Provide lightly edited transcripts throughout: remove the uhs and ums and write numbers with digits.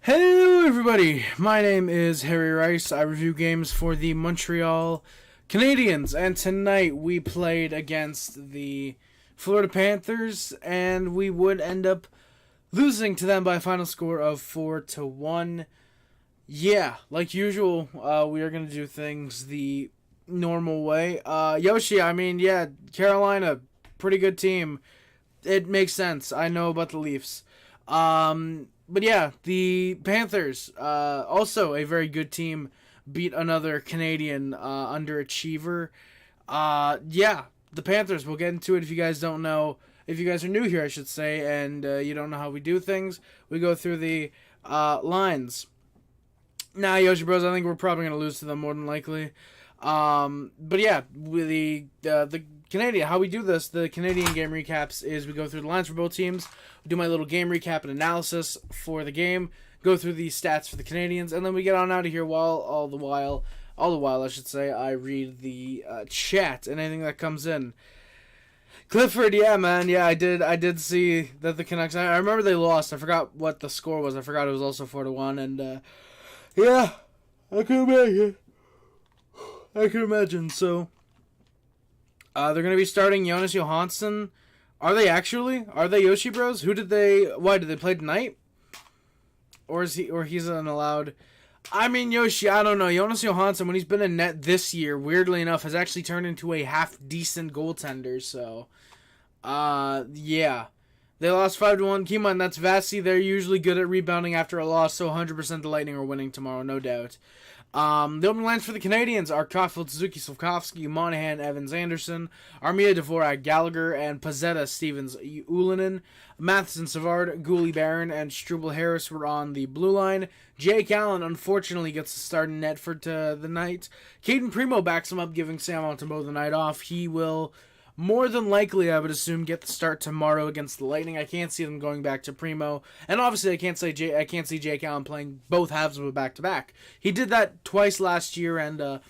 Hello everybody, my name is Harry Rice. I review games for the Montreal Canadiens, and tonight we played against the Florida Panthers, and we would end up losing to them by a final score of 4-1. Yeah, like usual, we are going to do things the normal way. Yoshi, Carolina, pretty good team. It makes sense. I know about the Leafs. But yeah, the Panthers, also a very good team, beat another Canadian underachiever. The Panthers, we'll get into it if you guys don't know. If you guys are new here, I should say, and you don't know how we do things, we go through the lines. Now, Yoshi Bros, I think we're probably going to lose to them more than likely. But yeah, with the Canadian, how we do this, the Canadian game recaps, is we go through the lines for both teams, do my little game recap and analysis for the game, go through the stats for the Canadians, and then we get on out of here all the while I read the chat and anything that comes in. Clifford, I did see that the Canucks, I remember they lost. I forgot what the score was. I forgot it was also 4-1, and I can imagine. So they're going to be starting Jonas Johansson. Are they actually? Are they Yoshi Bros? Why did they play tonight? Or he's unallowed? I mean, Yoshi, I don't know. Jonas Johansson, when he's been in net this year, weirdly enough, has actually turned into a half-decent goaltender. So, yeah. They lost 5-1. Keep in mind, that's Vasi. They're usually good at rebounding after a loss, so 100% the Lightning are winning tomorrow, no doubt. The opening lines for the Canadians are Caufield, Suzuki, Slavkovsky, Monahan, Evans, Anderson, Armia, Dvorak, Gallagher, and Pezzetta, Stevens, Ullinen. Matheson, Savard, Gooley, Barron, and Struble Harris were on the blue line. Jake Allen, unfortunately, gets to start in net for the night. Caden Primo backs him up, giving Sam Montembeault the night off. He will more than likely, I would assume, get the start tomorrow against the Lightning. I can't see them going back to Primo, and obviously I can't see Jake Allen playing both halves of a back-to-back. He did that twice last year, and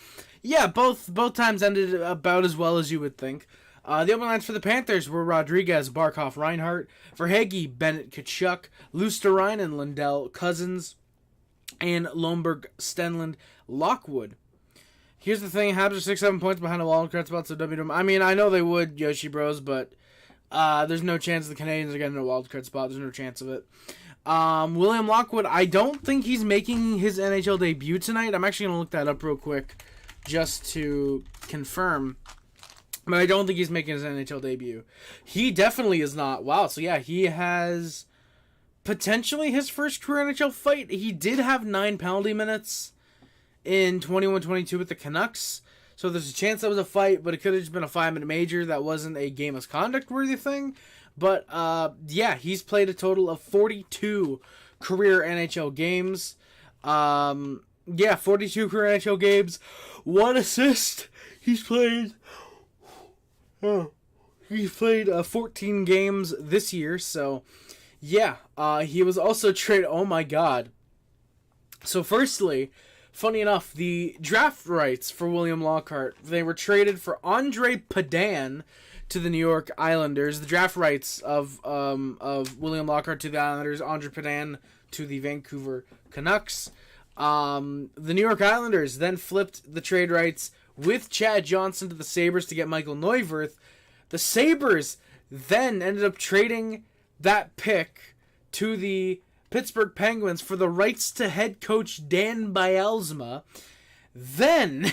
both times ended about as well as you would think. The opening lines for the Panthers were Rodriguez, Barkov, Reinhart, Verhaeghe, Bennett, Kachuk, Luostarinen, Lindell, Cousins, and Lomberg, Stenlund, Lockwood. Here's the thing, Habs are 6-7 points behind the wildcard spot, so I mean, I know they would, Yoshi Bros, but there's no chance the Canadians are getting a wildcard spot. There's no chance of it. William Lockwood, I don't think he's making his NHL debut tonight. I'm actually going to look that up real quick just to confirm. But I don't think he's making his NHL debut. He definitely is not. Wow, so yeah, he has potentially his first career NHL fight. He did have 9 penalty minutes in 21-22 with the Canucks. So there's a chance that was a fight, but it could have just been a 5-minute major. That wasn't a game misconduct worthy thing. But he's played a total of 42 career NHL games. 42 career NHL games. 1 assist. He's played 14 games this year. So he was also traded. Oh my God. So firstly, funny enough, the draft rights for William Lockhart, they were traded for Andre Padan to the New York Islanders. The draft rights of William Lockhart to the Islanders, Andre Padan to the Vancouver Canucks. The New York Islanders then flipped the trade rights with Chad Johnson to the Sabres to get Michael Neuwirth. The Sabres then ended up trading that pick to the Pittsburgh Penguins for the rights to head coach Dan Bielema. Then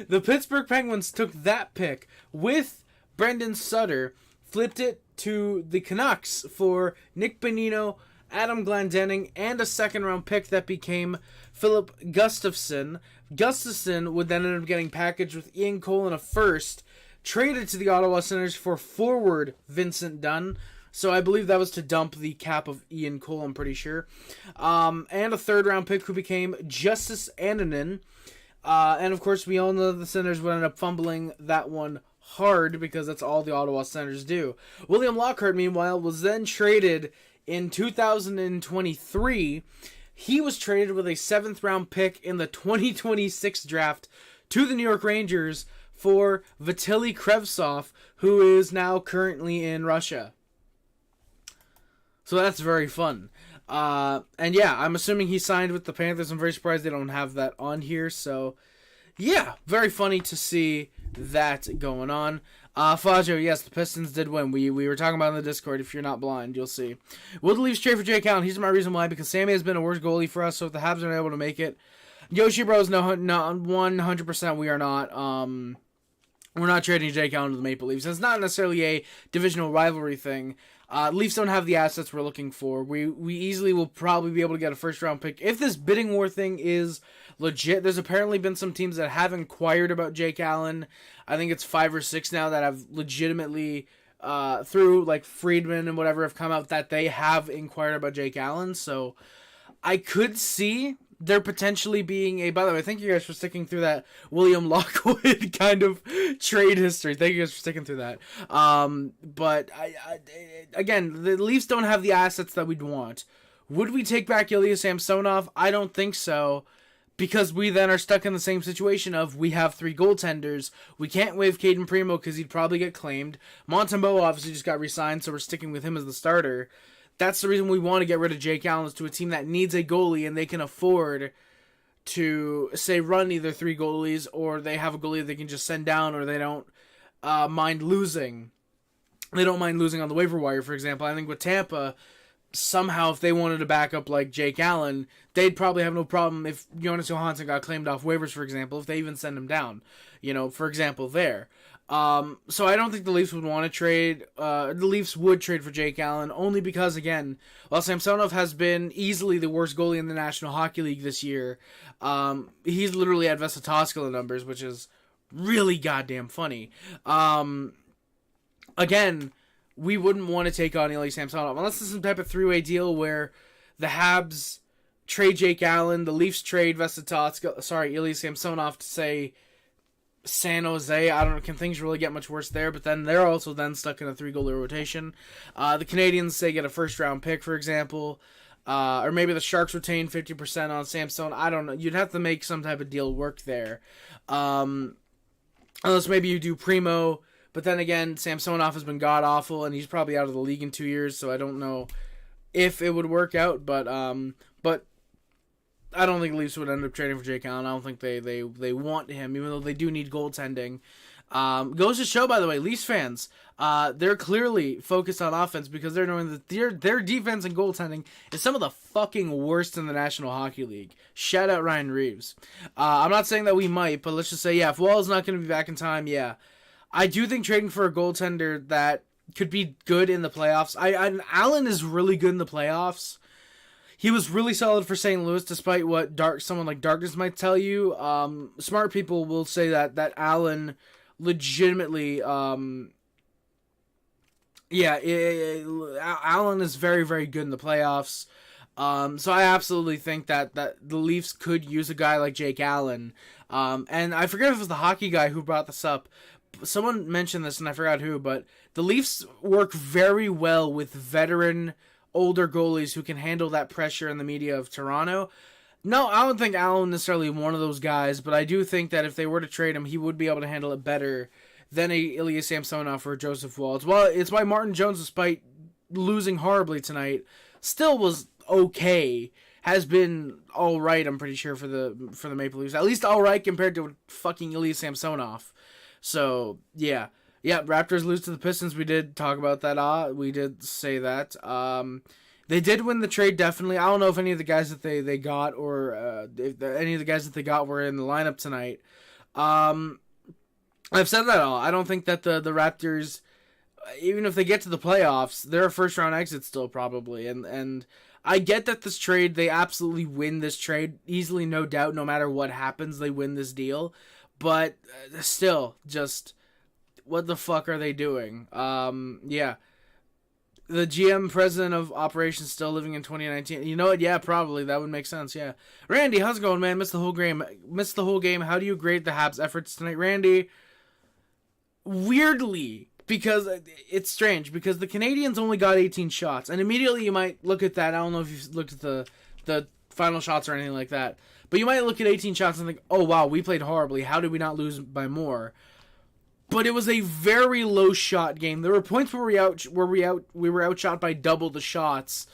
the Pittsburgh Penguins took that pick with Brendan Sutter, flipped it to the Canucks for Nick Bonino, Adam Glendening, and a second-round pick that became Philip Gustafsson. Gustafsson would then end up getting packaged with Ian Cole and a first, traded to the Ottawa Senators for forward Vincent Dunn. So I believe that was to dump the cap of Ian Cole, I'm pretty sure. And a third-round pick who became Justice Annunen. And, of course, we all know the Senators would end up fumbling that one hard because that's all the Ottawa Senators do. William Lockhart, meanwhile, was then traded in 2023. He was traded with a 7th-round pick in the 2026 draft to the New York Rangers for Vitaly Krevtsov, who is now currently in Russia. So that's very fun. And yeah, I'm assuming he signed with the Panthers. I'm very surprised they don't have that on here. So yeah, very funny to see that going on. Flaggio, yes, the Pistons did win. We were talking about it in the Discord. If you're not blind, you'll see. Will the Leafs trade for Jake Allen? Here's my reason why. Because Sammy has been a worse goalie for us, so if the Habs aren't able to make it. Yoshi Bros, no 100% we are not. We're not trading Jake Allen to the Maple Leafs. It's not necessarily a divisional rivalry thing. Leafs don't have the assets we're looking for. We easily will probably be able to get a first-round pick. If this bidding war thing is legit, there's apparently been some teams that have inquired about Jake Allen. I think it's 5 or 6 now that have legitimately, through like Friedman and whatever, have come out that they have inquired about Jake Allen. So I could see there potentially being a... By the way, thank you guys for sticking through that William Lockwood kind of trade history. Thank you guys for sticking through that. But, again, the Leafs don't have the assets that we'd want. Would we take back Ilya Samsonov? I don't think so. Because we then are stuck in the same situation of we have 3 goaltenders. We can't waive Caden Primo because he'd probably get claimed. Montembeau obviously just got re-signed, so we're sticking with him as the starter. That's the reason we want to get rid of Jake Allen, is to a team that needs a goalie and they can afford to, say, run either 3 goalies, or they have a goalie they can just send down, or they don't mind losing. They don't mind losing on the waiver wire, for example. I think with Tampa, somehow if they wanted to back up like Jake Allen, they'd probably have no problem if Jonas Johansson got claimed off waivers, for example, if they even send him down, for example, there. So I don't think the Leafs would want to trade. The Leafs would trade for Jake Allen only because, again, while Samsonov has been easily the worst goalie in the National Hockey League this year, he's literally at Vesatoskala numbers, which is really goddamn funny. Again, we wouldn't want to take on Ilya Samsonov unless it's some type of 3-way deal where the Habs trade Jake Allen, the Leafs trade Ilya Samsonov to, say, San Jose. I don't know, can things really get much worse there? But then they're also then stuck in a 3-goalie rotation. The Canadiens, say, get a first-round pick, for example. Or maybe the Sharks retain 50% on Samson. I don't know. You'd have to make some type of deal work there. Unless maybe you do Primo. But then again, Samsonov has been god-awful, and he's probably out of the league in 2 years, so I don't know if it would work out. But I don't think Leafs would end up trading for Jake Allen. I don't think they want him, even though they do need goaltending. Goes to show, by the way, Leafs fans, they're clearly focused on offense because they're knowing that their defense and goaltending is some of the fucking worst in the National Hockey League. Shout out Ryan Reeves. I'm not saying that we might, but let's just say, yeah, if Wall's not going to be back in time, yeah. I do think trading for a goaltender that could be good in the playoffs. Allen is really good in the playoffs. He was really solid for St. Louis, despite what someone like Darkness might tell you. Smart people will say that Allen legitimately, Allen is very, very good in the playoffs. So I absolutely think that the Leafs could use a guy like Jake Allen. And I forget if it was the hockey guy who brought this up. Someone mentioned this, and I forgot who, but the Leafs work very well with veteran, older goalies who can handle that pressure in the media of Toronto. No, I don't think Allen necessarily one of those guys, but I do think that if they were to trade him, he would be able to handle it better than a Ilya Samsonov or Joseph Woll. It's why Martin Jones, despite losing horribly tonight, still was okay. Has been all right, I'm pretty sure, for the Maple Leafs. At least all right compared to fucking Ilya Samsonov. So, yeah. Yeah, Raptors lose to the Pistons. We did talk about that. We did say that. They did win the trade, definitely. I don't know if any of the guys that they got or if any of the guys that they got were in the lineup tonight. I've said that all. I don't think that the Raptors, even if they get to the playoffs, they're a first-round exit still, probably. And I get that this trade, they absolutely win this trade. Easily, no doubt, no matter what happens, they win this deal. But still, just... what the fuck are they doing? Yeah. The GM president of operations still living in 2019. You know what? Yeah, probably. That would make sense, yeah. Randy, how's it going, man? Missed the whole game. How do you grade the Habs' efforts tonight? Randy, weirdly, because it's strange, because the Canadiens only got 18 shots. And immediately you might look at that. I don't know if you've looked at the final shots or anything like that. But you might look at 18 shots and think, oh, wow, we played horribly. How did we not lose by more? But it was a very low shot game. There were points where we were outshot by double the shots.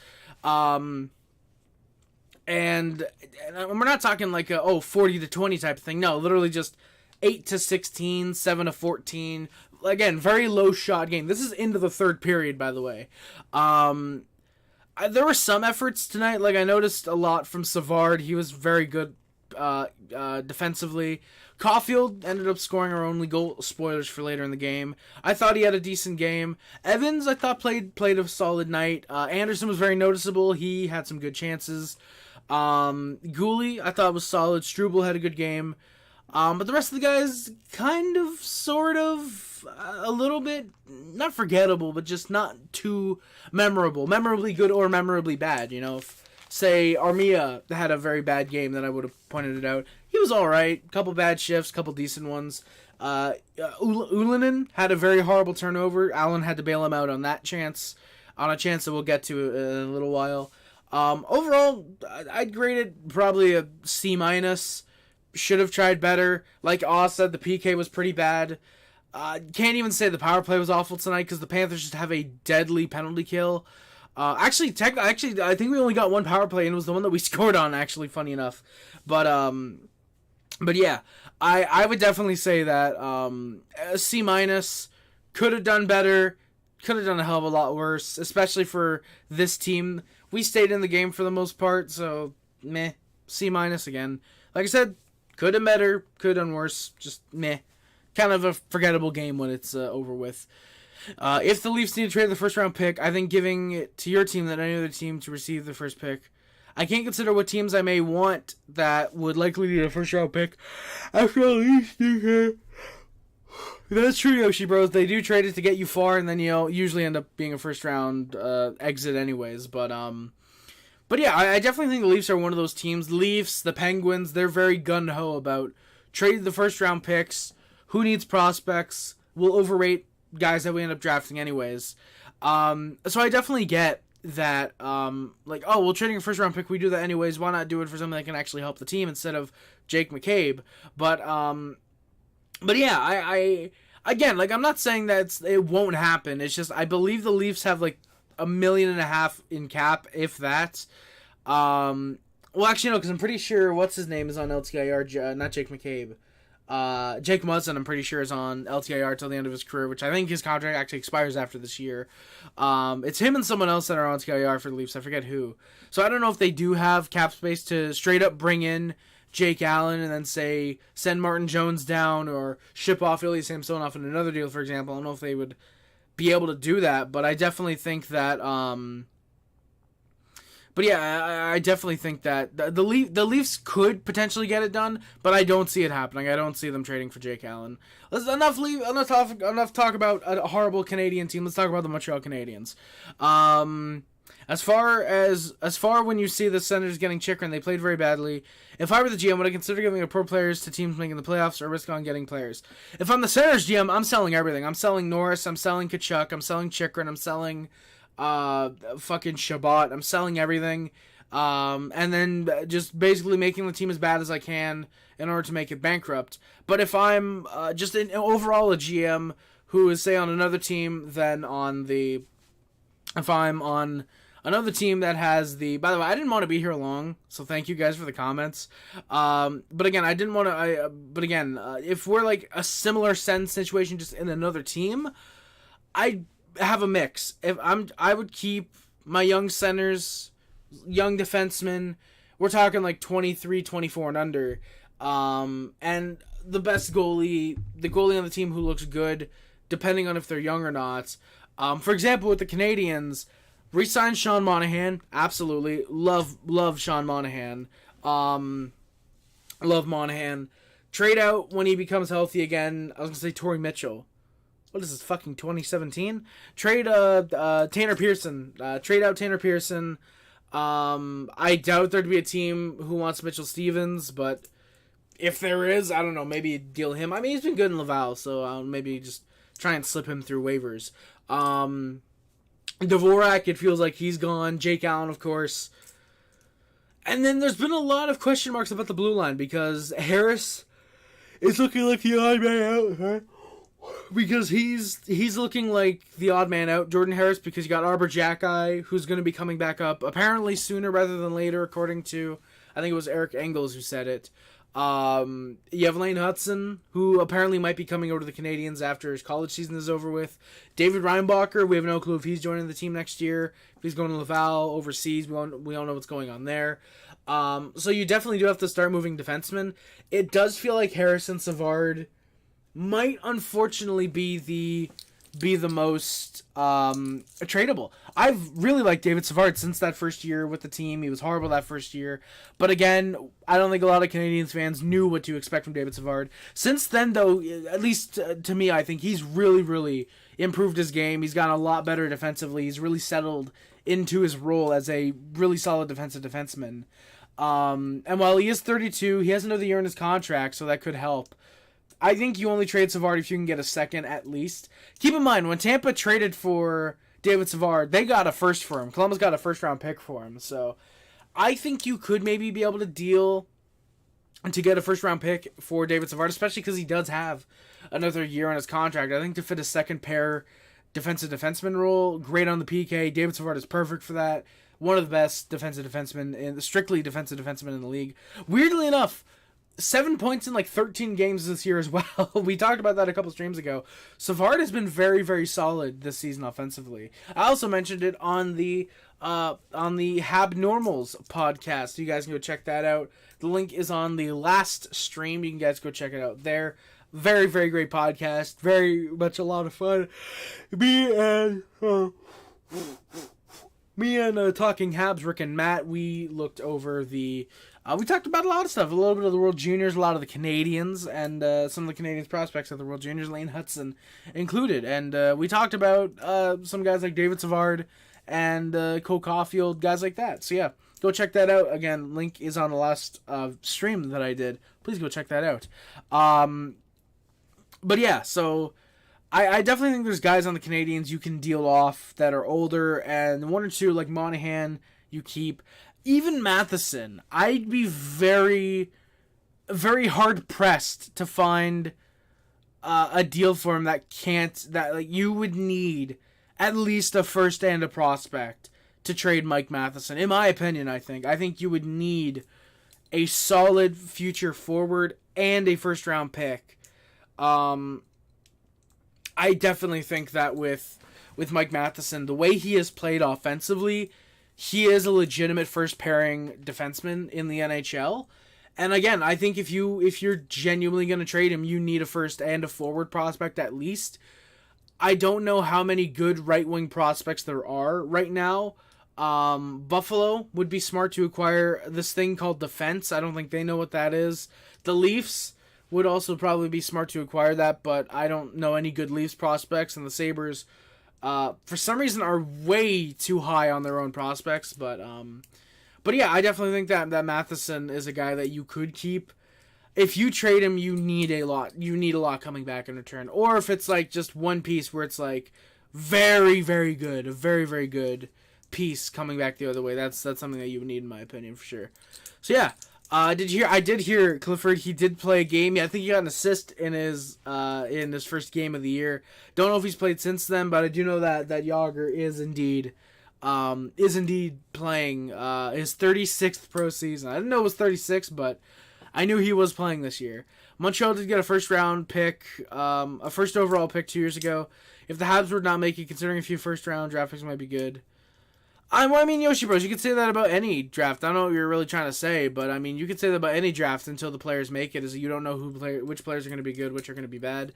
And we're not talking like a 40-20 type of thing. No, literally just 8-16, 7-14. Again, very low shot game. This is into the third period, by the way. There were some efforts tonight. Like, I noticed a lot from Savard. He was very good defensively. Caufield ended up scoring our only goal. Spoilers for later in the game. I thought he had a decent game. Evans, I thought, played a solid night. Anderson was very noticeable. He had some good chances. Gooley, I thought, was solid. Struble had a good game. But the rest of the guys, kind of, sort of, a little bit, not forgettable, but just not too memorable. Memorably good or memorably bad, you know. If, say, Armia had a very bad game, then I would have pointed it out. He was alright. Couple bad shifts, couple decent ones. Ullinen had a very horrible turnover. Allen had to bail him out on that chance. On a chance that we'll get to in a little while. Overall, I'd grade it probably a C-. Should have tried better. Like Oz said, the PK was pretty bad. Can't even say the power play was awful tonight because the Panthers just have a deadly penalty kill. Actually, I think we only got one power play, and it was the one that we scored on, actually, funny enough. But yeah, I would definitely say that a C-. Could have done better. Could have done a hell of a lot worse, especially for this team. We stayed in the game for the most part, so meh. C- again. Like I said, could have done better, could have done worse, just meh. Kind of a forgettable game when it's over with. If the Leafs need to trade the first round pick, I think giving it to your team than any other team to receive the first pick. I can't consider what teams I may want that would likely need a first round pick after the Leafs do here. That's true, Yoshi Bros. They do trade it to get you far, and then usually end up being a first round exit anyways. But yeah, I definitely think the Leafs are one of those teams. Leafs, the Penguins, they're very gung-ho about trading the first-round picks. Who needs prospects? We'll overrate guys that we end up drafting anyways. So I definitely get that, we're trading a first-round pick. We do that anyways. Why not do it for something that can actually help the team instead of Jake McCabe? But yeah, I again, I'm not saying that it won't happen. It's just I believe the Leafs have, $1.5 million in cap, if that. Well, actually, no, because I'm pretty sure what's his name is on LTIR. Not Jake McCabe. Jake Muzzin, I'm pretty sure, is on LTIR till the end of his career, which I think his contract actually expires after this year. It's him and someone else that are on LTIR for the Leafs. I forget who. So I don't know if they do have cap space to straight up bring in Jake Allen and then say send Martin Jones down or ship off Ilya Samsonov in another deal, for example. I don't know if they would be able to do that, but I definitely think that I definitely think that the Leafs could potentially get it done, but I don't see it happening. I don't see them trading for Jake Allen. Enough talk about a horrible Canadian team. Let's talk about the Montreal Canadiens. As far when you see the Senators getting Chychrun, they played very badly. If I were the GM, would I consider giving a pro players to teams making the playoffs or risk on getting players? If I'm the Senators GM, I'm selling everything. I'm selling Norris, I'm selling Kachuk, I'm selling Chychrun, I'm selling fucking Shabbat, I'm selling everything. And then just basically making the team as bad as I can in order to make it bankrupt. But if I'm just overall a GM who is, say, on another team than on the... If I'm on another team that has the... By the way, I didn't want to be here long, so thank you guys for the comments. But again, I didn't want to... But again, if we're like a similar sense situation just in another team, I have a mix. I would keep my young centers, young defensemen. We're talking 23, 24 and under. And the best goalie, the goalie on the team who looks good, depending on if they're young or not. For example, with the Canadiens, re-sign Sean Monahan. Absolutely. Love Sean Monahan. Love Monahan. Trade out when he becomes healthy again. I was going to say Torrey Mitchell. What is this, fucking 2017? Trade Tanner Pearson. Trade out Tanner Pearson. I doubt there'd be a team who wants Mitchell Stevens, but if there is, I don't know, maybe deal him. I mean, he's been good in Laval, so maybe just try and slip him through waivers. Dvorak, it feels like he's gone. Jake Allen, of course. And then there's been a lot of question marks about the blue line because Harris is looking like the odd man out. Huh? because he's looking like the odd man out. Jordan Harris, because you got Arbor Jacki, who's going to be coming back up apparently sooner rather than later, according to, I think it was Eric Engels who said it. You have Lane Hudson, who apparently might be coming over to the Canadiens after his college season is over with. David Reinbacher, we have no clue if he's joining the team next year. If he's going to Laval overseas, we don't know what's going on there. So you definitely do have to start moving defensemen. It does feel like Harrison Savard might unfortunately be the most tradable. I've really liked David Savard since that first year with the team. He was horrible that first year. But again, I don't think a lot of Canadiens fans knew what to expect from David Savard. Since then, though, at least to me, I think he's really, really improved his game. He's gotten a lot better defensively. He's really settled into his role as a really solid defensive defenseman. And while he is 32, he has another year in his contract, so that could help. I think you only trade Savard if you can get a second at least. Keep in mind, when Tampa traded for David Savard, they got a first for him. Columbus got a first-round pick for him. So I think you could maybe be able to deal to get a first-round pick for David Savard, especially because he does have another year on his contract. I think to fit a second-pair defensive defenseman role, great on the PK. David Savard is perfect for that. One of the best defensive defensemen, strictly defensive defensemen in the league. Weirdly enough, 7 points in like 13 games this year as well. We talked about that a couple streams ago. Savard has been very, very solid this season offensively. I also mentioned it on the Habnormals podcast. You guys can go check that out. The link is on the last stream. You can guys go check it out there. Very, very great podcast. Very much a lot of fun. Me and Talking Habs, Rick and Matt, we looked over the... we talked about a lot of stuff. A little bit of the World Juniors, a lot of the Canadians, and some of the Canadians prospects of the World Juniors, Lane Hudson included. And we talked about some guys like David Savard and Caufield, guys like that. So yeah, go check that out. Again, link is on the last stream that I did. Please go check that out. But yeah, so... I definitely think there's guys on the Canadiens you can deal off that are older, and one or two, like Monahan, you keep. Even Matheson, I'd be very, very hard-pressed to find a deal for him that you would need at least a first and a prospect to trade Mike Matheson. In my opinion, I think you would need a solid future forward and a first-round pick. I definitely think that with Mike Matheson, the way he has played offensively, he is a legitimate first pairing defenseman in the NHL. And again, I think if you're genuinely going to trade him, you need a first and a forward prospect at least. I don't know how many good right wing prospects there are right now. Buffalo would be smart to acquire this thing called defense. I don't think they know what that is. The Leafs would also probably be smart to acquire that, but I don't know any good Leafs prospects, and the Sabres, for some reason, are way too high on their own prospects. But yeah, I definitely think that Matheson is a guy that you could keep. If you trade him, you need a lot. You need a lot coming back in return. Or if it's like just one piece where it's like very, very good, a very, very good piece coming back the other way. That's something that you would need, in my opinion, for sure. So yeah. I did hear Clifford. He did play a game. Yeah, I think he got an assist in his first game of the year. Don't know if he's played since then, but I do know that Yager is indeed playing his 36th pro season. I didn't know it was 36, but I knew he was playing this year. Montreal did get a first round pick, a first overall pick 2 years ago. If the Habs would not make it, considering a few first round draft picks might be good. I mean, Yoshi Bros, you could say that about any draft. I don't know what you're really trying to say, but I mean, you could say that about any draft until the players make it, is you don't know which players are going to be good, which are going to be bad.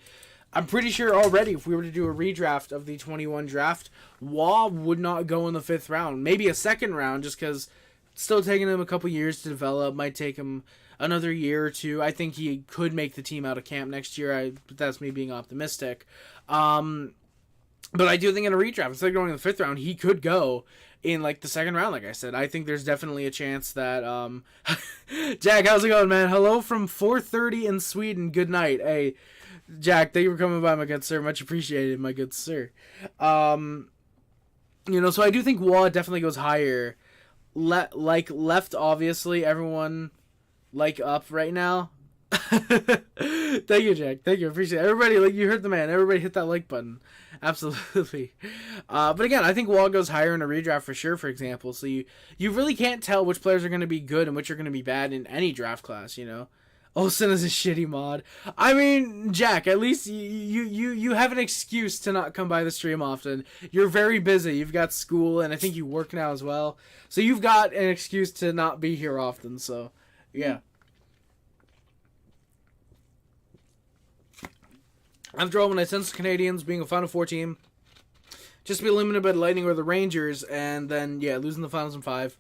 I'm pretty sure already if we were to do a redraft of the 21 draft, Waugh would not go in the 5th round. Maybe a 2nd round, just because it's still taking him a couple years to develop. Might take him another year or two. I think he could make the team out of camp next year. That's me being optimistic. But I do think in a redraft, instead of going in the 5th round, he could go in like the 2nd round. Like I said, I think there's definitely a chance that Jack, how's it going, man? Hello from 4:30 in Sweden. Good night. Hey Jack, thank you for coming by, my good sir. Much appreciated, my good sir. So I do think Waugh definitely goes higher. Left, obviously everyone like up right now. Thank you, Jack. Thank you. Appreciate it. Everybody, like, you heard the man. Everybody hit that like button. Absolutely. But again, I think Wall goes higher in a redraft for sure, for example. So you really can't tell which players are going to be good and which are going to be bad in any draft class, you know? Olsen is a shitty mod. I mean, Jack, at least you have an excuse to not come by the stream often. You're very busy. You've got school, and I think you work now as well. So you've got an excuse to not be here often, so, yeah. After all, when I sense the Canadiens being a Final Four team, just be limited by the Lightning or the Rangers, and then, yeah, losing the finals in 5.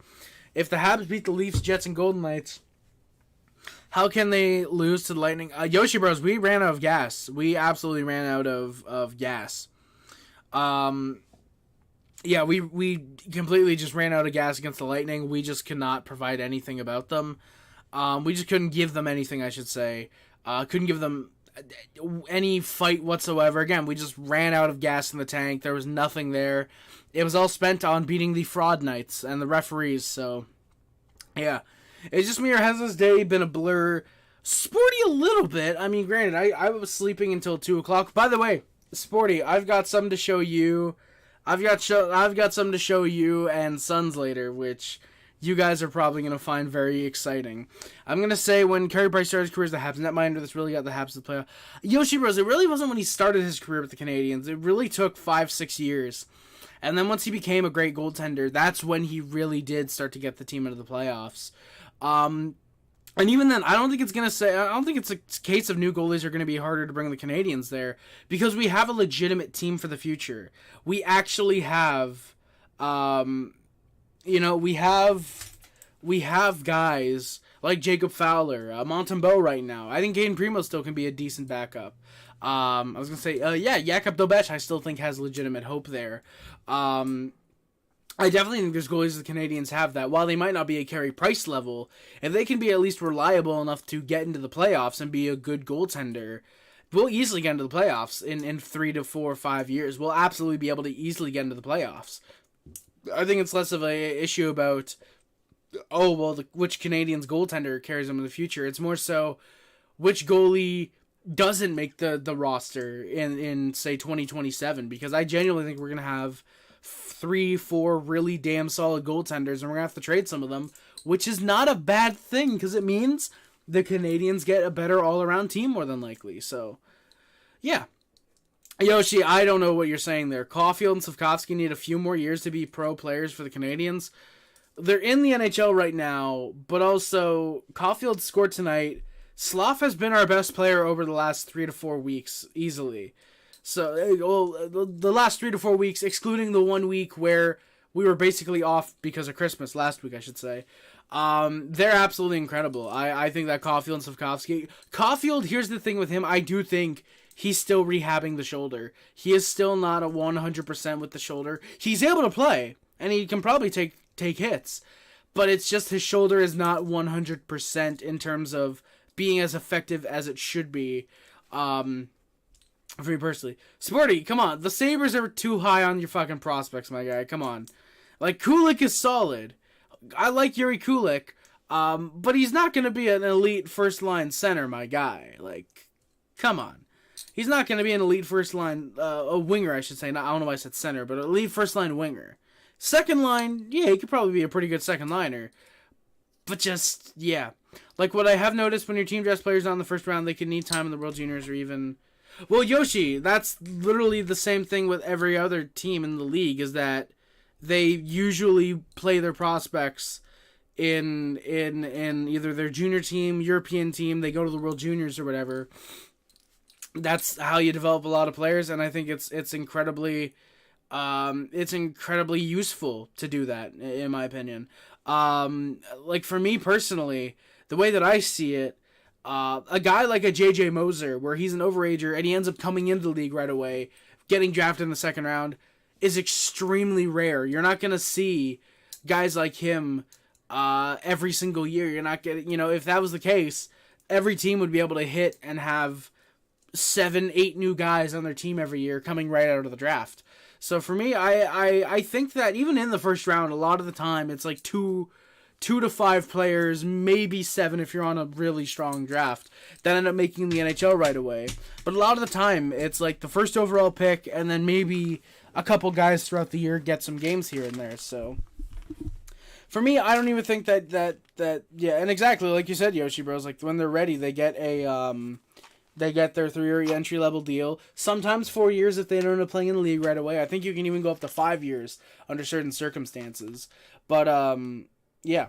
If the Habs beat the Leafs, Jets, and Golden Knights, how can they lose to the Lightning? Yoshi Bros, we ran out of gas. We absolutely ran out of gas. Yeah, we completely just ran out of gas against the Lightning. We just could not provide anything about them. We just couldn't give them anything, I should say. Couldn't give them any fight whatsoever. Again, we just ran out of gas in the tank. There was nothing there. It was all spent on beating the fraud knights and the referees, so yeah. It's just me, or has this day been a blur? Sporty a little bit. I mean, granted, I was sleeping until 2 o'clock. By the way, Sporty, I've got something to show you. I've got something to show you and Sons later, which you guys are probably going to find very exciting. I'm going to say when Carey Price started his career as the Habs netminder, this really got the Habs to the playoff. Yoshi Bros, it really wasn't when he started his career with the Canadiens. It really took 5-6 years. And then once he became a great goaltender, that's when he really did start to get the team into the playoffs. And even then, I don't think it's a case of new goalies are going to be harder to bring the Canadiens there, because we have a legitimate team for the future. We actually have, we have guys like Jacob Fowler, Montembeault right now. I think Caden Primo still can be a decent backup. I was going to say, Jakub Dobeš I still think has legitimate hope there. I definitely think there's goalies the Canadiens have that, while they might not be a Carey Price level, if they can be at least reliable enough to get into the playoffs and be a good goaltender, we'll easily get into the playoffs in 3 to 4 or 5 years. We'll absolutely be able to easily get into the playoffs. I think it's less of a issue about, which Canadiens goaltender carries them in the future. It's more so which goalie doesn't make the roster in say 2027, because I genuinely think we're going to have 3-4 really damn solid goaltenders, and we're going to have to trade some of them, which is not a bad thing, because it means the Canadiens get a better all-around team more than likely. So, yeah. Yoshi, I don't know what you're saying there. Caufield and Slavkovsky need a few more years to be pro players for the Canadiens. They're in the NHL right now, but also Caufield scored tonight. Slav has been our best player over the last 3 to 4 weeks, easily. So, the last 3 to 4 weeks, excluding the 1 week where we were basically off because of Christmas, last week, I should say. They're absolutely incredible. I think that Caufield and Slavkovsky... Caufield, here's the thing with him, I do think he's still rehabbing the shoulder. He is still not a 100% with the shoulder. He's able to play, and he can probably take hits, but it's just his shoulder is not 100% in terms of being as effective as it should be. For me personally. Sporty, come on. The Sabres are too high on your fucking prospects, my guy. Come on. Like, Kulik is solid. I like Yuri Kulik, but he's not going to be an elite first-line center, my guy. Like, come on. He's not going to be an elite first-line, a winger, I should say. I don't know why I said center, but elite first-line winger. Second line, yeah, he could probably be a pretty good second-liner. But just, yeah. Like, what I have noticed when your team drafts players on the first round, they can need time in the World Juniors or even... Well, Yoshi, that's literally the same thing with every other team in the league, is that they usually play their prospects in either their junior team, European team, they go to the World Juniors or whatever. That's how you develop a lot of players, and I think it's incredibly useful to do that, in my opinion. Like, for me personally, the way that I see it, a guy like a JJ Moser, where he's an overager and he ends up coming into the league right away, getting drafted in the second round, is extremely rare. You're not going to see guys like him every single year. You're not getting, if that was the case, every team would be able to hit and have 7-8 new guys on their team every year coming right out of the draft. So for me, I think that even in the first round, a lot of the time, it's like two 2 to 5 players, maybe 7 if you're on a really strong draft, that end up making the NHL right away. But a lot of the time, it's like the first overall pick, and then maybe a couple guys throughout the year get some games here and there. So for me, I don't even think that yeah, and exactly like you said, Yoshi Bros, like when they're ready, they get their 3-year entry-level deal. Sometimes 4 years if they don't end up playing in the league right away. I think you can even go up to 5 years under certain circumstances. But, yeah.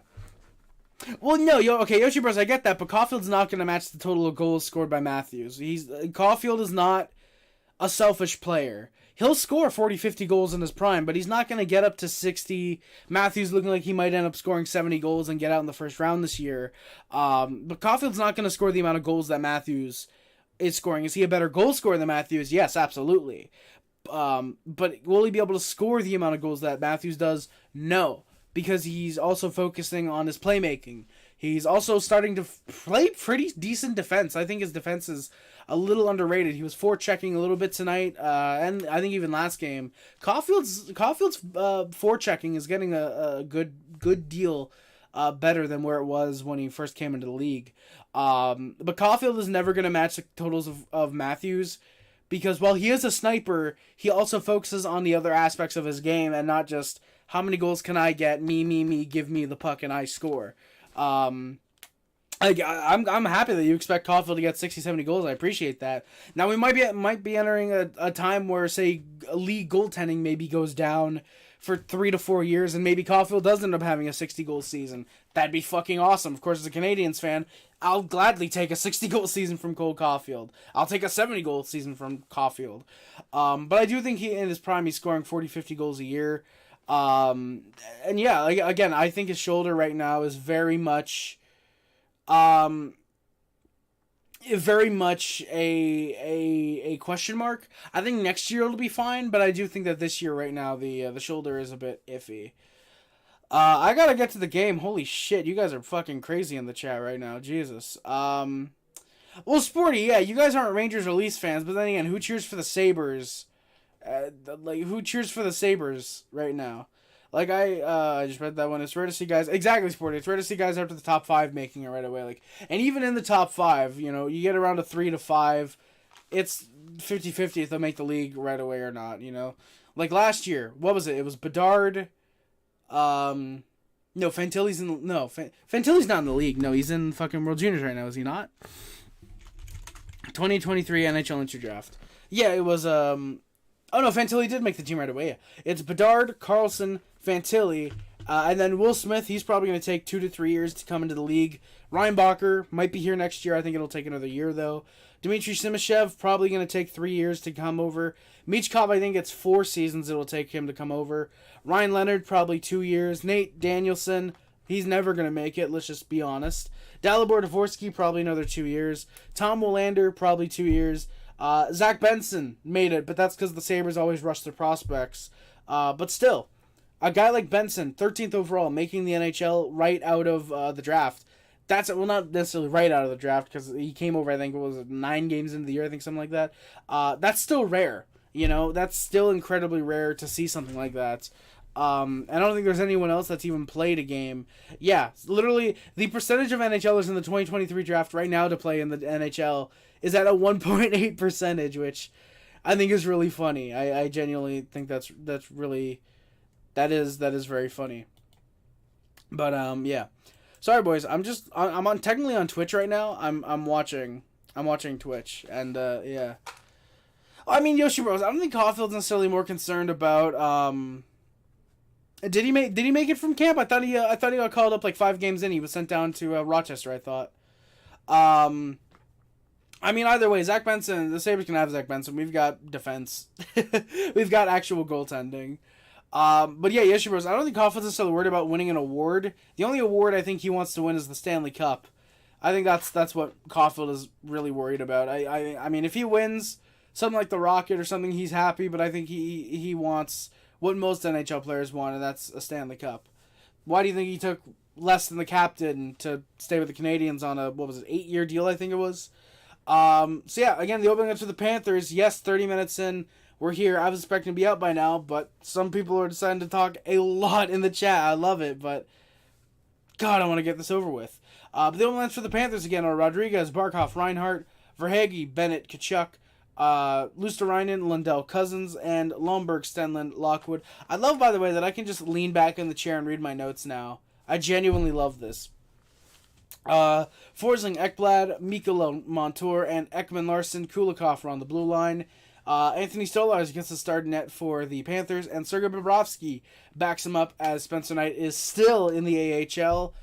Well, no, Yoshi Bros, I get that, but Caufield's not going to match the total of goals scored by Matthews. Caufield is not a selfish player. He'll score 40, 50 goals in his prime, but he's not going to get up to 60. Matthews looking like he might end up scoring 70 goals and get out in the first round this year. But Caufield's not going to score the amount of goals that Matthews is scoring. Is he a better goal scorer than Matthews? Yes, absolutely. But will he be able to score the amount of goals that Matthews does? No, because he's also focusing on his playmaking. He's also starting to play pretty decent defense. I think his defense is a little underrated. He was forechecking a little bit tonight, and I think even last game. Caufield's forechecking is getting a good deal better than where it was when he first came into the league. But Caufield is never going to match the totals of Matthews, because while he is a sniper, he also focuses on the other aspects of his game and not just how many goals can I get, me, give me the puck and I score. I'm happy that you expect Caufield to get 60, 70 goals. I appreciate that. Now we might be entering a time where, say, league goaltending maybe goes down for 3 to 4 years, and maybe Caufield does end up having a 60-goal season. That'd be fucking awesome. Of course, as a Canadiens fan, I'll gladly take a 60-goal season from Cole Caufield. I'll take a 70-goal season from Caufield. But I do think he, in his prime, he's scoring 40, 50 goals a year. And yeah, again, I think his shoulder right now is very much a question mark. I think next year it'll be fine, but I do think that this year right now the shoulder is a bit iffy. I gotta get to the game. Holy shit, you guys are fucking crazy in the chat right now. Jesus. Well, Sporty, yeah, you guys aren't Rangers or Leafs fans, but then again, who cheers for the Sabres? Who cheers for the Sabres right now? Like, I just read that one. It's rare to see guys... Exactly, Sporty. It's rare to see guys after the top 5 making it right away. Like, and even in the top 5, you get around a 3 to 5, it's 50-50 if they'll make the league right away or not, Like, last year, what was it? It was Bedard... No, Fantilli's in... No, Fantilli's not in the league. No, he's in fucking World Juniors right now, is he not? 2023 NHL Entry Draft. Yeah, it was, Oh, no, Fantilli did make the team right away. Yeah. It's Bedard, Carlson, Fantilli, and then Will Smith. He's probably going to take 2 to 3 years to come into the league. Reinbacher might be here next year. I think it'll take another year, though. Dmitry Simashev, probably going to take 3 years to come over. Michkov, I think it's 4 seasons it'll take him to come over. Ryan Leonard, probably 2 years. Nate Danielson, he's never going to make it. Let's just be honest. Dalibor Dvorsky, probably another 2 years. Tom Willander, probably 2 years. Zach Benson made it, but that's because the Sabres always rush their prospects. But still, a guy like Benson, 13th overall, making the NHL right out of the draft. Well, not necessarily right out of the draft, because he came over, I think, 9 games into the year, I think, something like that. That's still rare. That's still incredibly rare to see something like that. I don't think there's anyone else that's even played a game. Yeah, literally, the percentage of NHLers in the 2023 draft right now to play in the NHL is at a 1.8 percentage, which I think is really funny. I genuinely think that's really that is very funny. But yeah, sorry boys. I'm technically on Twitch right now. I'm watching Twitch, and yeah. I mean, Yoshi Bros, I don't think Caufield's necessarily more concerned about Did he make it from camp? I thought he got called up like 5 games in. He was sent down to Rochester, I thought. I mean, either way, Zach Benson, the Sabres can have Zach Benson. We've got defense. We've got actual goaltending. But yeah, Yoshi Bros, I don't think Caufield's necessarily worried about winning an award. The only award I think he wants to win is the Stanley Cup. I think that's what Caufield is really worried about. I mean, if he wins something like the Rocket or something, he's happy, but I think he wants what most NHL players want, and that's a Stanley Cup. Why do you think he took less than the captain to stay with the Canadiens on a, 8-year deal, I think it was? So yeah, again, the opening up to the Panthers, yes, 30 minutes in, we're here. I was expecting to be out by now, but some people are deciding to talk a lot in the chat. I love it, but God, I want to get this over with. But the only lines for the Panthers again are Rodriguez, Barkov, Reinhart, Verhaeghe, Bennett, Tkachuk, Luostarinen, Lundell, Cousins, and Lomberg, Stenlund, Lockwood. I love, by the way, that I can just lean back in the chair and read my notes now. I genuinely love this. Forsling, Ekblad, Mikkola, Montour, and Ekman Larson, Kulikov are on the blue line. Anthony Stolarz gets the start net for the Panthers, and Sergei Bobrovsky backs him up as Spencer Knight is still in the AHL.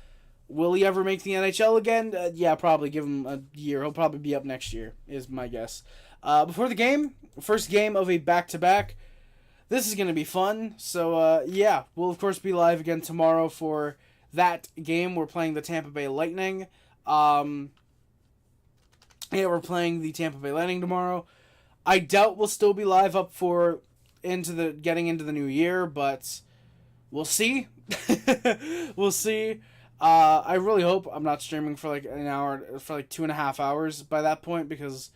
Will he ever make the NHL again? Yeah, probably. Give him a year. He'll probably be up next year, is my guess. Before the game, first game of a back-to-back. This is going to be fun. So, yeah, we'll, of course, be live again tomorrow for that game. We're playing the Tampa Bay Lightning. We're playing the Tampa Bay Lightning tomorrow. I doubt we'll still be live up for getting into the new year, but we'll see. We'll see. I really hope I'm not streaming for like an hour, for like 2.5 hours by that point, because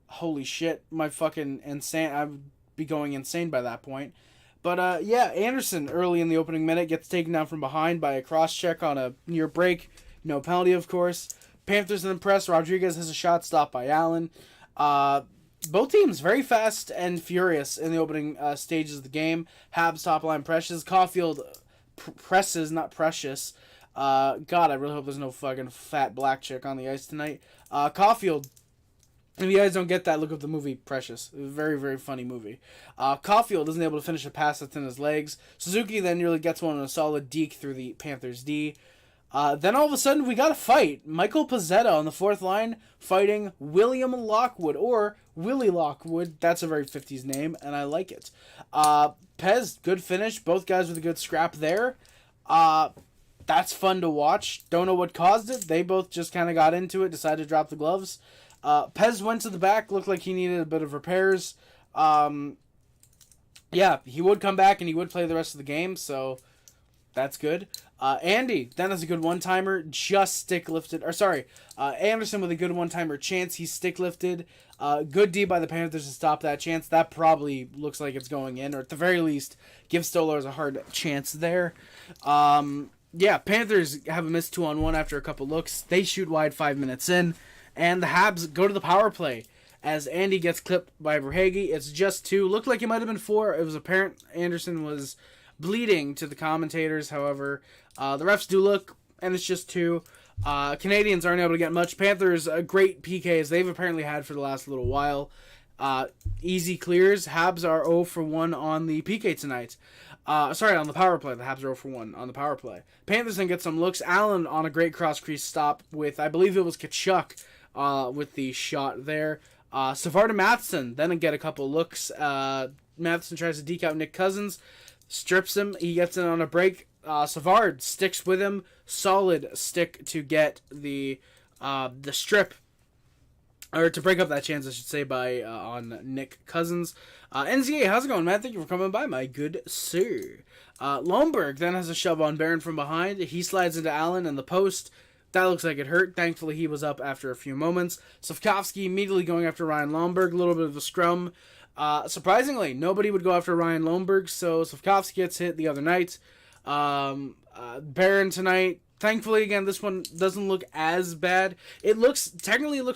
holy shit, my fucking insane, I'd be going insane by that point. But yeah, Anderson early in the opening minute gets taken down from behind by a cross check on a near break, no penalty of course. Panthers in the press, Rodriguez has a shot stopped by Allen. Both teams very fast and furious in the opening stages of the game. Habs top line presses. Caufield presses, not precious. God, I really hope there's no fucking fat black chick on the ice tonight. Caufield, if you guys don't get that, look up the movie Precious. A very, very funny movie. Caufield isn't able to finish a pass that's in his legs. Suzuki then nearly gets one on a solid deke through the Panthers D. Then all of a sudden, we got a fight. Michael Pezzetta on the fourth line fighting William Lockwood, or Willie Lockwood. That's a very 50s name, and I like it. Pez, good finish. Both guys with a good scrap there. That's fun to watch. Don't know what caused it. They both just kind of got into it, decided to drop the gloves. Pez went to the back, looked like he needed a bit of repairs. Yeah, he would come back and he would play the rest of the game, so that's good. Andy then has a good one-timer, just stick-lifted. Anderson with a good one-timer chance. He's stick-lifted. Good D by the Panthers to stop that chance. That probably looks like it's going in, or at the very least, give Stolarz a hard chance there. Yeah, Panthers have a missed 2-on-1 after a couple looks. They shoot wide 5 minutes in, and the Habs go to the power play as Andy gets clipped by Verhaeghe. It's just 2. Looked like it might have been 4. It was apparent Anderson was bleeding to the commentators. However, the refs do look, and it's just 2. Canadians aren't able to get much. Panthers, great PKs they've apparently had for the last little while. Easy clears. Habs are 0 for 1 on the PK tonight. On the power play. The Habs are 0 for 1 on the power play. Panthers then get some looks. Allen on a great cross-crease stop with, I believe it was Tkachuk, with the shot there. Savard and Matheson then get a couple looks. Matheson tries to deke out Nick Cousins. Strips him. He gets in on a break. Savard sticks with him. Solid stick to get the strip, or to break up that chance, I should say, by on Nick Cousins. NZA, how's it going, man? Thank you for coming by, my good sir. Lomberg then has a shove on Barron from behind. He slides into Allen in the post. That looks like it hurt. Thankfully, he was up after a few moments. Sofkovsky immediately going after Ryan Lomberg. A little bit of a scrum. Surprisingly, nobody would go after Ryan Lomberg, so Sofkovsky gets hit the other night. Barron tonight. Thankfully, again, this one doesn't look as bad. It looks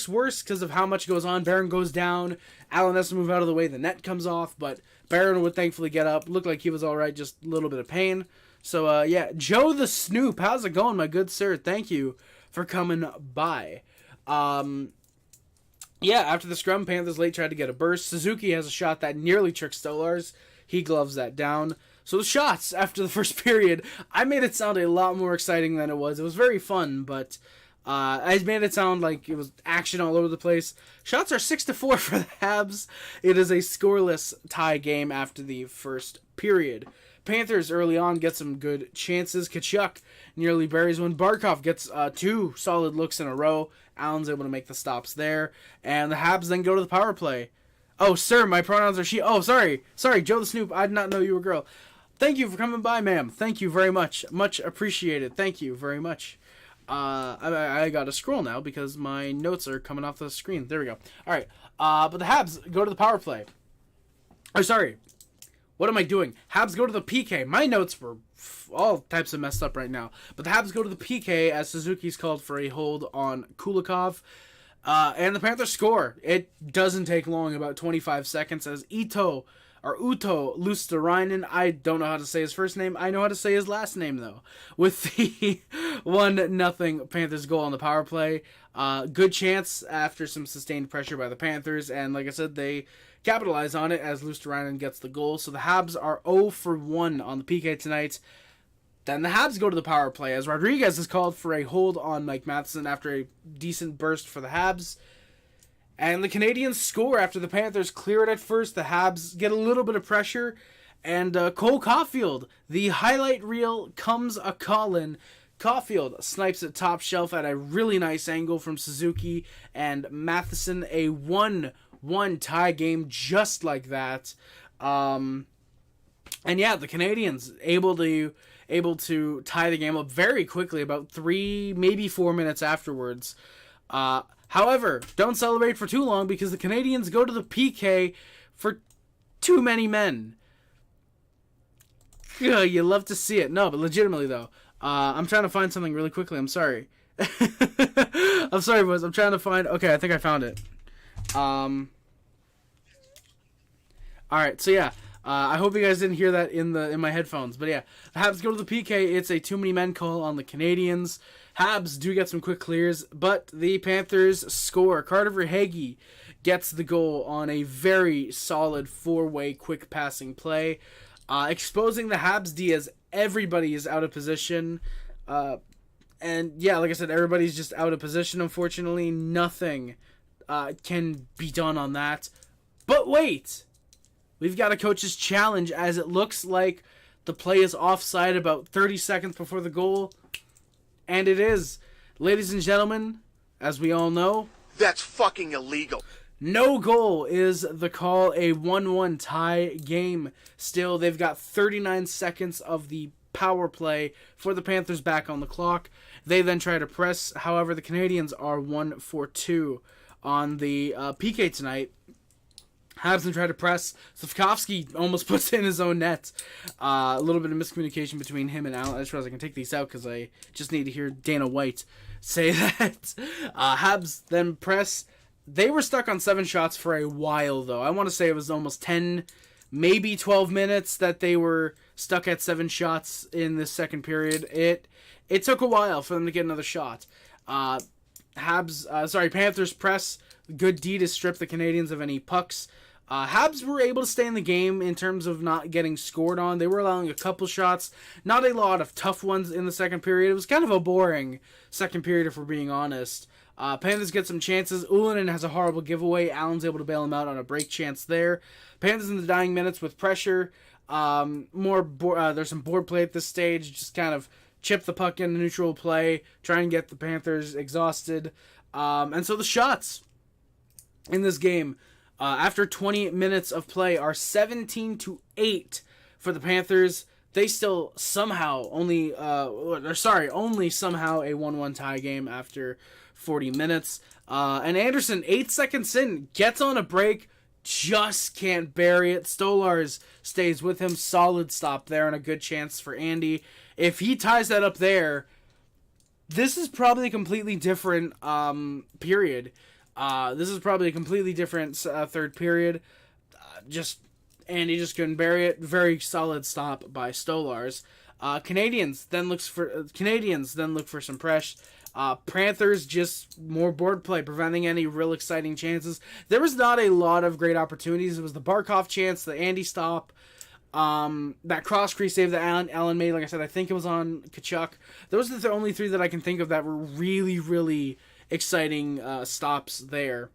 worse because of how much goes on. Barron goes down. Allen has to move out of the way. The net comes off, but Barron would thankfully get up. Looked like he was all right, just a little bit of pain. So, yeah, Joe the Snoop, how's it going, my good sir? Thank you for coming by. Yeah, after the scrum, Panthers late tried to get a burst. Suzuki has a shot that nearly tricks Stolarz. He gloves that down. So the shots after the first period, I made it sound a lot more exciting than it was. It was very fun, but I made it sound like it was action all over the place. Shots are 6-4 for the Habs. It is a scoreless tie game after the first period. Panthers early on get some good chances. Tkachuk nearly buries one. Barkov gets 2 solid looks in a row. Allen's able to make the stops there. And the Habs then go to the power play. Oh, sir, my pronouns are she. Oh, sorry. Sorry, Joe the Snoop. I did not know you were a girl. Thank you for coming by, ma'am. Thank you very much. Much appreciated. Thank you very much. I got to scroll now because my notes are coming off the screen. There we go. All right. But the Habs go to the power play. Oh, sorry. What am I doing? Habs go to the PK. My notes were all types of messed up right now. But the Habs go to the PK as Suzuki's called for a hold on Kulikov. And the Panthers score. It doesn't take long, about 25 seconds, as Eetu Luostarinen, I don't know how to say his first name. I know how to say his last name, though. With the 1-0 Panthers goal on the power play. Good chance after some sustained pressure by the Panthers. And like I said, they capitalize on it as Luostarinen gets the goal. So the Habs are 0 for 1 on the PK tonight. Then the Habs go to the power play as Rodriguez is called for a hold on Mike Matheson after a decent burst for the Habs. And the Canadiens score after the Panthers clear it at first. The Habs get a little bit of pressure. And Cole Caufield, the highlight reel comes a-callin'. Caufield snipes it top shelf at a really nice angle from Suzuki. And Matheson, a 1-1 tie game just like that. And yeah, the Canadiens able to tie the game up very quickly, about 3, maybe 4 minutes afterwards. However, don't celebrate for too long because the Canadiens go to the PK for too many men. Ugh, you love to see it. No, but legitimately though, I'm trying to find something really quickly. I'm sorry. I'm sorry, boys. I'm trying to find. Okay, I think I found it. All right. So yeah. I hope you guys didn't hear that in my headphones. But yeah, the Habs go to the PK. It's a too many men call on the Canadiens. Habs do get some quick clears, but the Panthers score. Carter Verhaeghe gets the goal on a very solid 4-way quick passing play, exposing the Habs D as everybody is out of position. And yeah, like I said, everybody's just out of position. Unfortunately, nothing can be done on that. But wait! We've got a coach's challenge as it looks like the play is offside about 30 seconds before the goal. And it is. Ladies and gentlemen, as we all know, that's fucking illegal. No goal is the call, a 1-1 tie game. Still, they've got 39 seconds of the power play for the Panthers back on the clock. They then try to press. However, the Canadiens are 1 for 2 on the PK tonight. Habs then try to press. Slavkovsky almost puts it in his own net. A little bit of miscommunication between him and Allen. I just realized I can take these out because I just need to hear Dana White say that. Habs then press. They were stuck on 7 shots for a while, though. I want to say it was almost 10, maybe 12 minutes that they were stuck at 7 shots in the second period. It took a while for them to get another shot. Panthers press. Good D to strip the Canadiens of any pucks. Habs were able to stay in the game in terms of not getting scored on. They were allowing a couple shots, not a lot of tough ones in the second period. It was kind of a boring second period, if we're being honest. Panthers get some chances. Ullinen has a horrible giveaway. Allen's able to bail him out on a break chance there. Panthers in the dying minutes with pressure. There's some board play at this stage. Just kind of chip the puck in the neutral play, try and get the Panthers exhausted. And so the shots in this game, after 20 minutes of play, are 17-8 for the Panthers. They still somehow only somehow a 1-1 tie game after 40 minutes. And Anderson, 8 seconds in, gets on a break, just can't bury it. Stolarz stays with him. Solid stop there and a good chance for Andy. If he ties that up there, this is probably a completely different period. This is probably a completely different third period. Andy just couldn't bury it. Very solid stop by Stolarz. Canadiens then look for some press. Panthers just more board play, preventing any real exciting chances. There was not a lot of great opportunities. It was the Barkov chance, the Andy stop, that cross crease save that Allen made. Like I said, I think it was on Tkachuk. Those are the only 3 that I can think of that were really, really exciting stops there.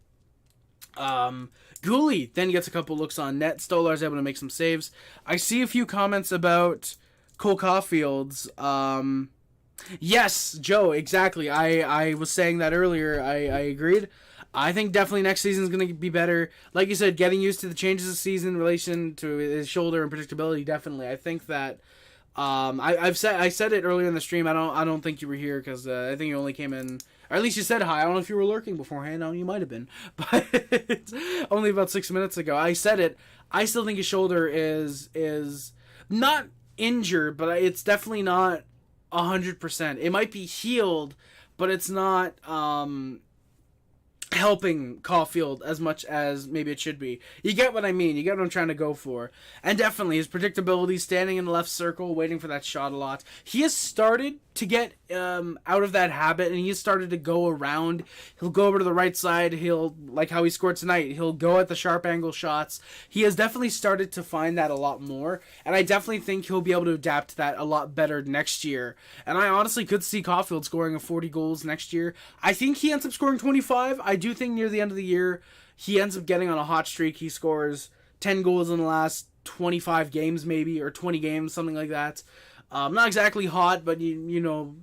Gooley then gets a couple looks on net. Stolarz able to make some saves. I see a few comments about Cole Caufield's. Yes, Joe, exactly. I was saying that earlier. I agreed. I think definitely next season is going to be better. Like you said, getting used to the changes of season in relation to his shoulder and predictability, definitely. I think that I said it earlier in the stream. I don't think you were here because I think you only came in, or at least you said hi. I don't know if you were lurking beforehand. No, you might have been, but only about 6 minutes ago. I said it. I still think his shoulder is not injured, but it's definitely not 100%. It might be healed, but it's not helping Caufield as much as maybe it should be. You get what I mean. You get what I'm trying to go for. And definitely his predictability, standing in the left circle, waiting for that shot a lot. He has started to get out of that habit, and he has started to go around. He'll go over to the right side. He'll, like how he scored tonight, he'll go at the sharp angle shots. He has definitely started to find that a lot more, and I definitely think he'll be able to adapt to that a lot better next year. And I honestly could see Caufield scoring 40 goals next year. I think he ends up scoring 25. I do think near the end of the year, he ends up getting on a hot streak. He scores 10 goals in the last 25 games maybe, or 20 games, something like that. Not exactly hot, but you know,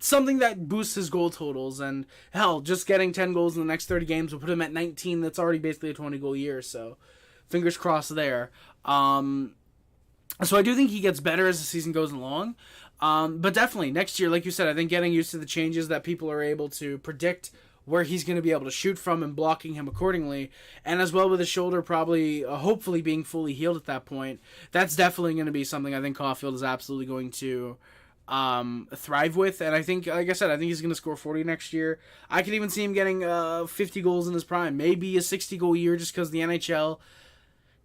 something that boosts his goal totals. And hell, just getting 10 goals in the next 30 games will put him at 19. That's already basically a 20-goal year. So fingers crossed there. So I do think he gets better as the season goes along. But definitely next year, like you said, I think getting used to the changes that people are able to predict where he's going to be able to shoot from and blocking him accordingly, and as well with his shoulder probably, hopefully being fully healed at that point, that's definitely going to be something I think Caufield is absolutely going to thrive with. And I think, like I said, I think he's going to score 40 next year. I could even see him getting 50 goals in his prime, maybe a 60-goal year, just because the NHL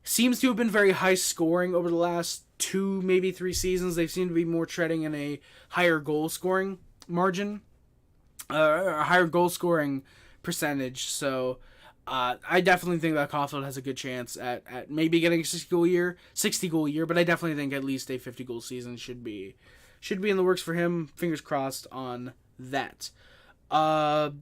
seems to have been very high scoring over the last 2, maybe 3 seasons. They seem to be more treading in a higher goal scoring margin. A higher goal scoring percentage, so I definitely think that Caufield has a good chance at maybe getting a 60 goal year, but I definitely think at least a 50-goal season should be in the works for him. Fingers crossed on that. Oh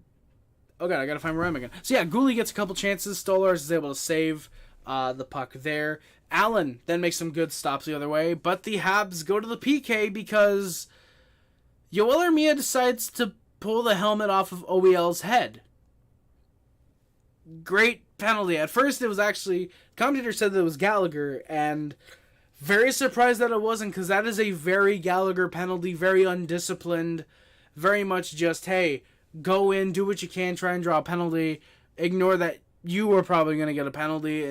god, I gotta find where I'm again. So yeah, Gouli gets a couple chances. Stolars is able to save the puck there. Allen then makes some good stops the other way, but the Habs go to the PK because Yoel Armia decides to pull the helmet off of OEL's head. Great penalty. At first, it was actually, commentator said that it was Gallagher, and very surprised that it wasn't, because that is a very Gallagher penalty, very undisciplined, very much just, hey, go in, do what you can, try and draw a penalty, ignore that you were probably going to get a penalty.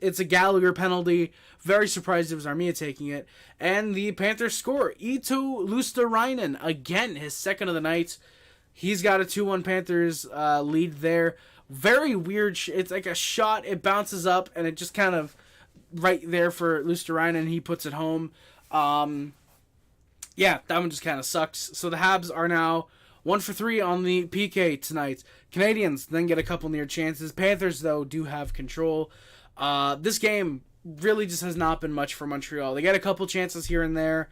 It's a Gallagher penalty. Very surprised it was Armia taking it. And the Panthers score. Eetu Luostarinen, again, his second of the night. He's got a 2-1 Panthers lead there. Very weird. It's like a shot. It bounces up, and it just kind of right there for Luostarinen. He puts it home. Yeah, that one just kind of sucks. So the Habs are now 1 for 3 on the PK tonight. Canadiens then get a couple near chances. Panthers, though, do have control. This game really just has not been much for Montreal. They get a couple chances here and there.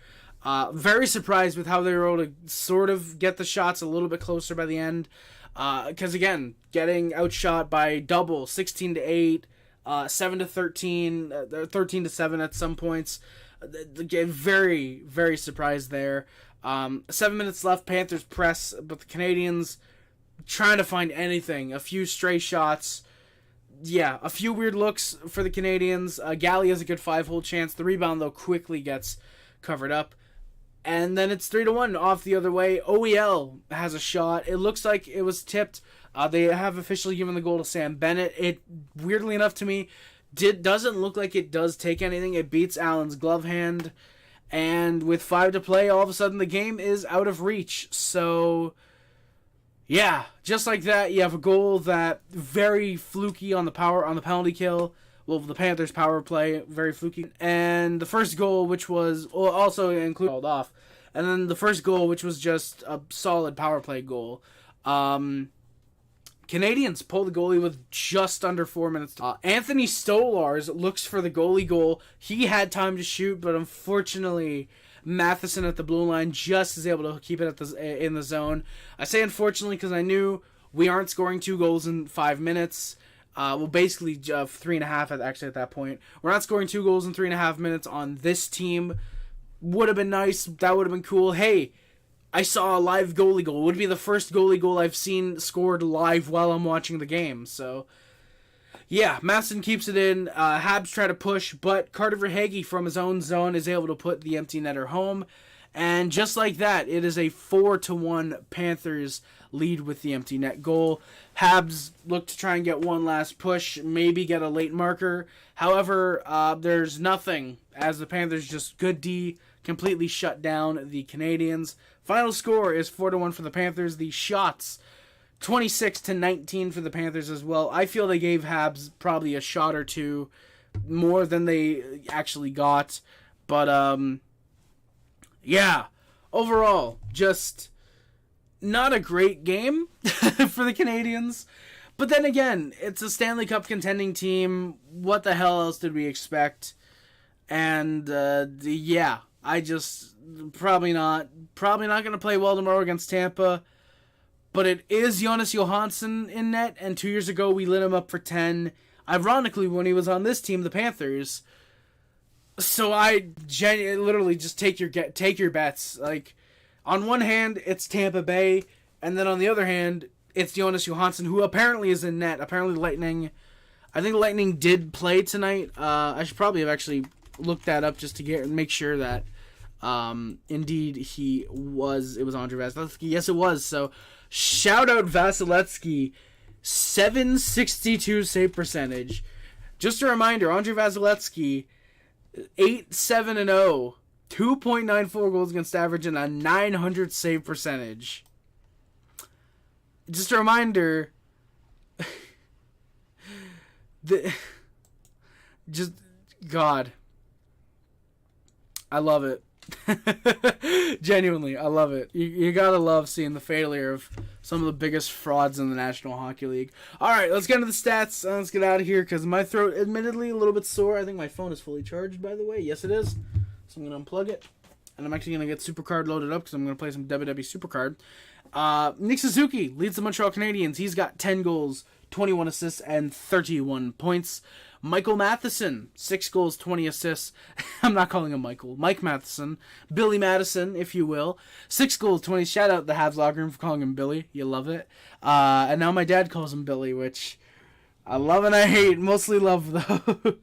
Very surprised with how they were able to sort of get the shots a little bit closer by the end. Because again, getting outshot by double, 16-8, 7-13, 13-7 at some points. Very, very surprised there. 7 minutes left. Panthers press, but the Canadiens trying to find anything. A few stray shots. Yeah, a few weird looks for the Canadiens. Galley has a good 5-hole chance. The rebound, though, quickly gets covered up. And then it's 3-1 off the other way. OEL has a shot. It looks like it was tipped. They have officially given the goal to Sam Bennett. It, weirdly enough to me, doesn't look like it does take anything. It beats Allen's glove hand. And with 5 to play, all of a sudden the game is out of reach. So yeah, just like that, you have a goal that very fluky on the penalty kill. Well, the Panthers' power play, very fluky. And the first goal, which was also included called off. And then the first goal, which was just a solid power play goal. Canadiens pull the goalie with just under 4 minutes. Anthony Stolars looks for the goalie goal. He had time to shoot, but unfortunately, Matheson at the blue line just is able to keep it in the zone. I say unfortunately because I knew we aren't scoring 2 goals in 5 minutes. Well, basically 3.5 actually at that point. We're not scoring 2 goals in 3.5 minutes on this team. Would have been nice. That would have been cool. Hey, I saw a live goalie goal. It would be the first goalie goal I've seen scored live while I'm watching the game. So Yeah, Masson keeps it in. Habs try to push, but Carter Verhaeghe from his own zone is able to put the empty netter home. And just like that, it is a 4-1 Panthers lead with the empty net goal. Habs look to try and get one last push, maybe get a late marker. However, there's nothing, as the Panthers just good D completely shut down the Canadiens. Final score is 4-1 for the Panthers. The shots 26-19 for the Panthers as well. I feel they gave Habs probably a shot or two more than they actually got. But, yeah, overall, just not a great game for the Canadiens. But then again, it's a Stanley Cup contending team. What the hell else did we expect? And, yeah, I just probably not going to play well tomorrow against Tampa. But it is Jonas Johansson in net, and 2 years ago we lit him up for 10. Ironically, when he was on this team, the Panthers. So I literally just take your bets. Like, on one hand, it's Tampa Bay, and then on the other hand, it's Jonas Johansson, who apparently is in net. Apparently, I think Lightning did play tonight. I should probably have actually looked that up just to make sure that indeed it was Andrei Vasilevsky. Yes, it was. So shout out Vasilevsky, 762 save percentage. Just a reminder, Andrei Vasilevsky, 8-7-0, 2.94 goals against average, and a 900 save percentage. Just a reminder, God, I love it. Genuinely, I love it. You gotta love seeing the failure of some of the biggest frauds in the National Hockey League. Alright, let's get into the stats. Let's get out of here because my throat, admittedly, a little bit sore. I think my phone is fully charged, by the way. Yes, it is. So I'm going to unplug it. And I'm actually going to get Supercard loaded up because I'm going to play some WWE Supercard. Nick Suzuki leads the Montreal Canadiens. He's got 10 goals, 21 assists, and 31 points. Michael Matheson, 6 goals, 20 assists. I'm not calling him Michael. Mike Matheson. Billy Madison, if you will. 6 goals, 20. Shout out the Habs locker room for calling him Billy. You love it. And now my dad calls him Billy, which I love and I hate. Mostly love, though.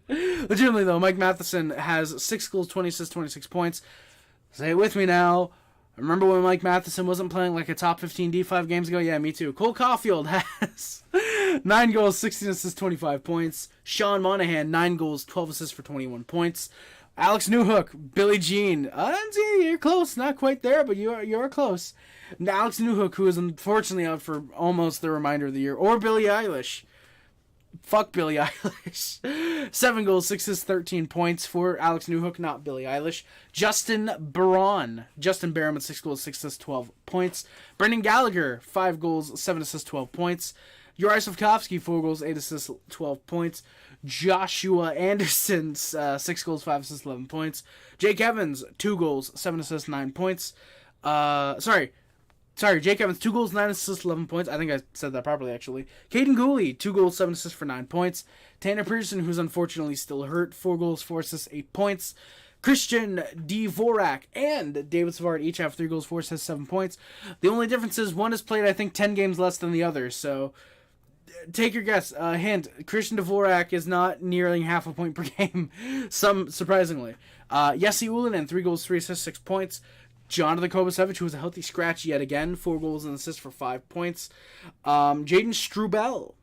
Legitimately, though, Mike Matheson has 6 goals, 20 assists, 26 points. Say it with me now. Remember when Mike Matheson wasn't playing like a top 15 D5 games ago? Yeah, me too. Cole Caufield has 9 goals, 16 assists, 25 points. Sean Monahan, 9 goals, 12 assists for 21 points. Alex Newhook, Billie Jean. You're close. Not quite there, but you are close. And Alex Newhook, who is unfortunately out for almost the remainder of the year. Or Billie Eilish. Fuck Billie Eilish. 7 goals, 6 assists, 13 points for Alex Newhook, not Billie Eilish. Justin Barron. Justin Barron, 6 goals, 6 assists, 12 points. Brendan Gallagher, 5 goals, 7 assists, 12 points. Juraj Slafkovsky, 4 goals, 8 assists, 12 points. Joshua Anderson, 6 goals, 5 assists, 11 points. Jake Evans, 2 goals, 7 assists, 9 points. Jake Evans, 2 goals, 9 assists, 11 points. I think I said that properly, actually. Caden Gooley, 2 goals, 7 assists for 9 points. Tanner Pearson, who's unfortunately still hurt, 4 goals, 4 assists, 8 points. Christian Dvorak and David Savard each have 3 goals, 4 assists, 7 points. The only difference is one has played, I think, 10 games less than the other, so take your guess. Hint, Christian Dvorak is not nearly half a point per game, surprisingly. Jesse Ullinen, 3 goals, 3 assists, 6 points. Jonathan Kovacevic, who was a healthy scratch yet again, 4 goals and assists for 5 points. Jaden Struble,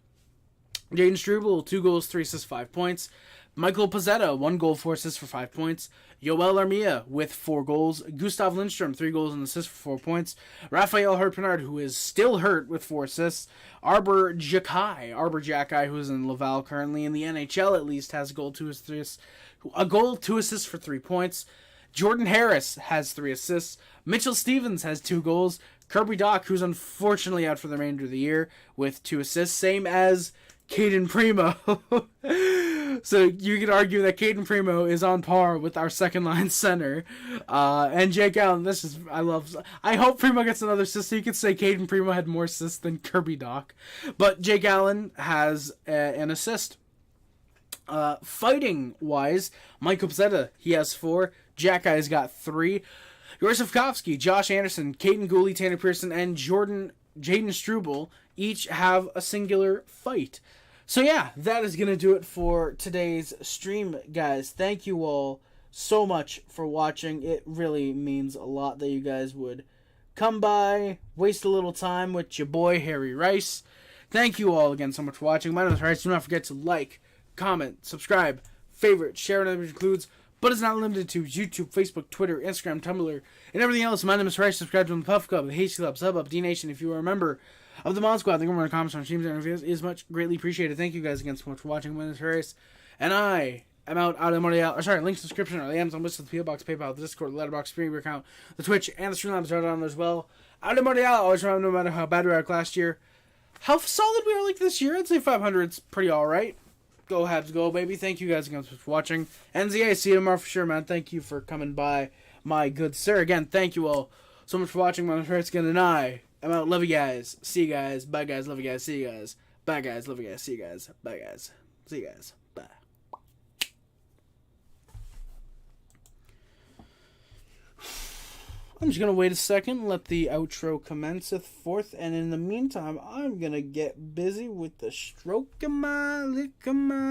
2 goals, 3 assists, 5 points. Michael Pezzetta, 1 goal, 4 assists for 5 points. Yoel Armia with 4 goals. Gustav Lindstrom, 3 goals and assists for 4 points. Raphael Hart-Pinard, who is still hurt with 4 assists. Arbor Jacki, who is in Laval currently in the NHL at least, has a goal, 2 assists for 3 points. Jordan Harris has 3 assists. Mitchell Stevens has 2 goals. Kirby Dach, who's unfortunately out for the remainder of the year, with 2 assists, same as Caden Primo. So you could argue that Caden Primo is on par with our second-line center. And Jake Allen, I hope Primo gets another assist, so you could say Caden Primo had more assists than Kirby Dach. But Jake Allen has an assist. Fighting-wise, Michael Pezzetta, he has 4. Jack Guy's got 3. Juraj Slafkovsky, Josh Anderson, Caden Gooley, Tanner Pearson, and Jaden Struble each have a singular fight. So yeah, that is going to do it for today's stream, guys. Thank you all so much for watching. It really means a lot that you guys would come by, waste a little time with your boy, Harry Rice. Thank you all again so much for watching. My name is Rice. Do not forget to like, comment, subscribe, favorite, share, and which includes, but is not limited to, YouTube, Facebook, Twitter, Instagram, Tumblr, and everything else. My name is Rice. Subscribe to the Puff Club, the Hasty Club, Sub Up, D Nation. If you are a member of the Mod Squad, the government comments on streams and interviews is much greatly appreciated. Thank you guys again so much for watching. My name is Rice, and I am out of Montreal. Links to the description are the Amazon list, the PO Box, PayPal, the Discord, the Letterboxd, Streamer account, the Twitch, and the Streamlabs are down there as well. Out of Montreal, always remember, no matter how bad we were last year, how solid we are like this year. I'd say 500's pretty alright. Go Habs, go, baby. Thank you guys again for watching. NZA, see you tomorrow for sure, man. Thank you for coming by, my good sir. Again, thank you all so much for watching. My name is Rice again, and I am out. Love you guys. See you guys. Bye, guys. Love you guys. See you guys. Bye, guys. Love you guys. See you guys. Bye, guys. See you guys. Bye. I'm just going to wait a second, let the outro commenceth forth, and in the meantime, I'm going to get busy with the stroke of my lick of my